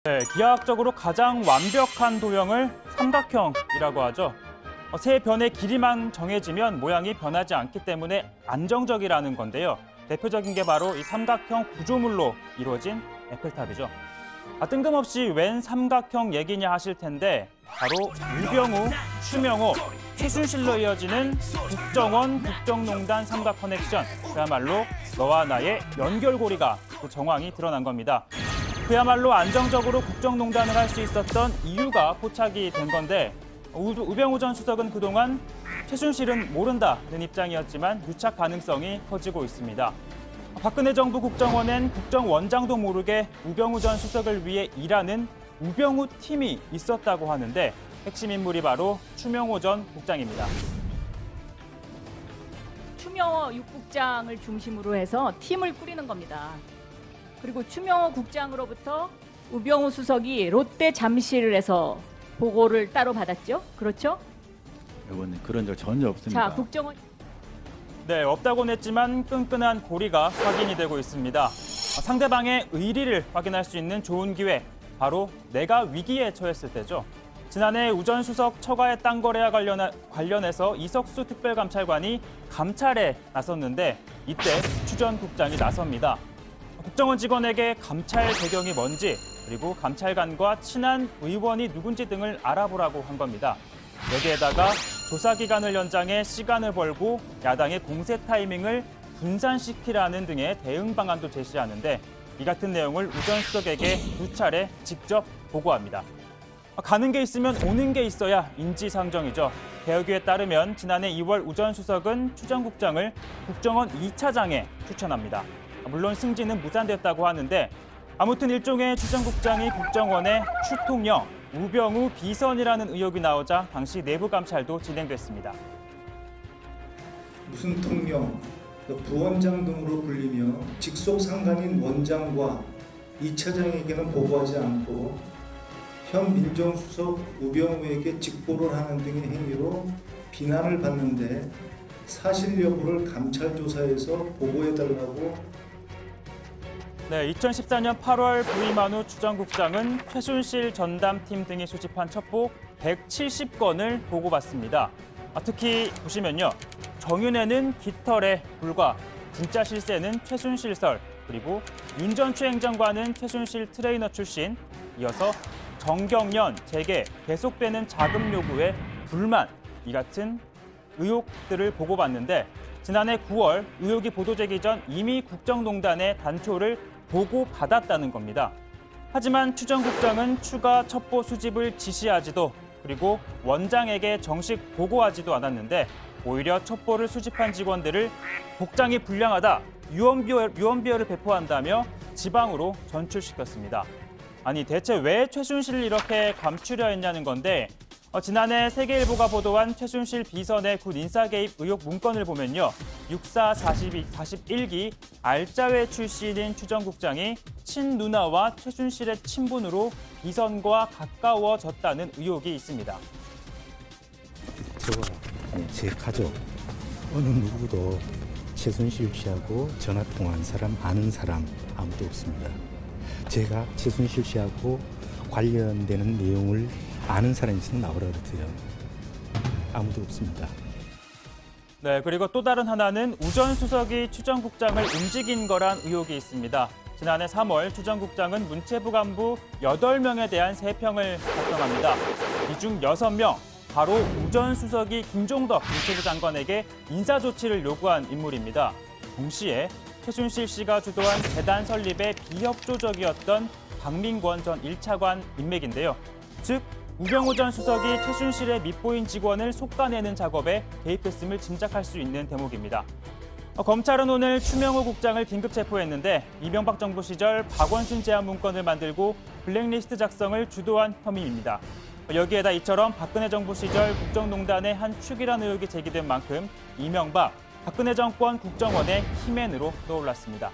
네, 기하학적으로 가장 완벽한 도형을 삼각형이라고 하죠. 세 변의 길이만 정해지면 모양이 변하지 않기 때문에 안정적이라는 건데요. 대표적인 게 바로 이 삼각형 구조물로 이루어진 에펠탑이죠. 뜬금없이 웬 삼각형 얘기냐 하실 텐데 바로 우병우, 추명호, 최순실로 이어지는 국정원, 국정농단 삼각 커넥션. 그야말로 너와 나의 연결고리가 그 정황이 드러난 겁니다. 그야말로 안정적으로 국정농단을 할 수 있었던 이유가 포착이 된 건데 우병우 전 수석은 그동안 최순실은 모른다는 입장이었지만 유착 가능성이 커지고 있습니다. 박근혜 정부 국정원엔 국정원장도 모르게 우병우 전 수석을 위해 일하는 우병우 팀이 있었다고 하는데 핵심 인물이 바로 추명호 전 국장입니다. 추명호 육국장을 중심으로 해서 팀을 꾸리는 겁니다. 그리고 추명호 국장으로부터 우병우 수석이 롯데 잠실에서 보고를 따로 받았죠? 그렇죠? 이건 그런 적 전혀 없습니다. 자, 국정원. 네, 없다고는 했지만 끈끈한 고리가 확인이 되고 있습니다. 상대방의 의리를 확인할 수 있는 좋은 기회, 바로 내가 위기에 처했을 때죠. 지난해 우 전 수석 처가의 땅 거래와 관련해서 이석수 특별감찰관이 감찰에 나섰는데 이때 추 전 국장이 나섭니다. 국정원 직원에게 감찰 배경이 뭔지 그리고 감찰관과 친한 의원이 누군지 등을 알아보라고 한 겁니다. 여기에다가 조사 기간을 연장해 시간을 벌고 야당의 공세 타이밍을 분산시키라는 등의 대응 방안도 제시하는데 이 같은 내용을 우 전 수석에게 2차례 직접 보고합니다. 가는 게 있으면 오는 게 있어야 인지상정이죠. 개혁위에 따르면 지난해 2월 우 전 수석은 추 전 국장을 국정원 2차장에 추천합니다. 물론 승진은 무산됐다고 하는데 아무튼 일종의 추 전 국장이 국정원의 추통령, 우병우 비선이라는 의혹이 나오자 당시 내부 감찰도 진행됐습니다. 무슨 통령, 부원장 등으로 불리며 직속 상관인 원장과 2차장에게는 보고하지 않고 현 민정수석 우병우에게 직보를 하는 등의 행위로 비난을 받는데 사실 여부를 감찰조사에서 보고해달라고. 네, 2014년 8월 부임한 후 추 전 국장은 최순실 전담팀 등이 수집한 첩보 170건을 보고받습니다. 특히 보시면요. 정윤회는 깃털에 불과, 진짜 실세는 최순실설, 그리고 윤 전 추행정관은 최순실 트레이너 출신, 이어서 정경련, 재계, 계속되는 자금 요구에 불만, 이 같은 의혹들을 보고받는데 지난해 9월 의혹이 보도되기 전 이미 국정농단의 단초를 보고받았다는 겁니다. 하지만 추 전 국장은 추가 첩보 수집을 지시하지도 그리고 원장에게 정식 보고하지도 않았는데 오히려 첩보를 수집한 직원들을 복장이 불량하다, 유언비어를 배포한다며 지방으로 전출시켰습니다. 아니 대체 왜 최순실을 이렇게 감추려 했냐는 건데 지난해 세계일보가 보도한 최순실 비선의 군 인사 개입 의혹 문건을 보면요. 육사 41기 알짜회 출신인 추 전 국장이 친누나와 최순실의 친분으로 비선과 가까워졌다는 의혹이 있습니다. 저와 제 가족, 어느 누구도 최순실 씨하고 전화 통화한 사람, 아는 사람 아무도 없습니다. 제가 최순실 씨하고 관련되는 내용을 아는 사람이 있으면 나오라 그랬어요. 아무도 없습니다. 네, 그리고 또 다른 하나는 우 전 수석이 추 전 국장을 움직인 거란 의혹이 있습니다. 지난해 3월 추 전 국장은 문체부 간부 8명에 대한 세평을 작성합니다. 이 중 6명, 바로 우 전 수석이 김종덕 문체부 장관에게 인사조치를 요구한 인물입니다. 동시에 최순실 씨가 주도한 재단 설립에 비협조적이었던 박민권 전 1차관 인맥인데요. 즉, 우병우 전 수석이 최순실의 밑보인 직원을 속아내는 작업에 개입했음을 짐작할 수 있는 대목입니다. 검찰은 오늘 추명호 국장을 긴급 체포했는데 이명박 정부 시절 박원순 제안 문건을 만들고 블랙리스트 작성을 주도한 혐의입니다. 여기에다 이처럼 박근혜 정부 시절 국정농단의 한 축이라는 의혹이 제기된 만큼 이명박, 박근혜 정권 국정원의 키맨으로 떠올랐습니다.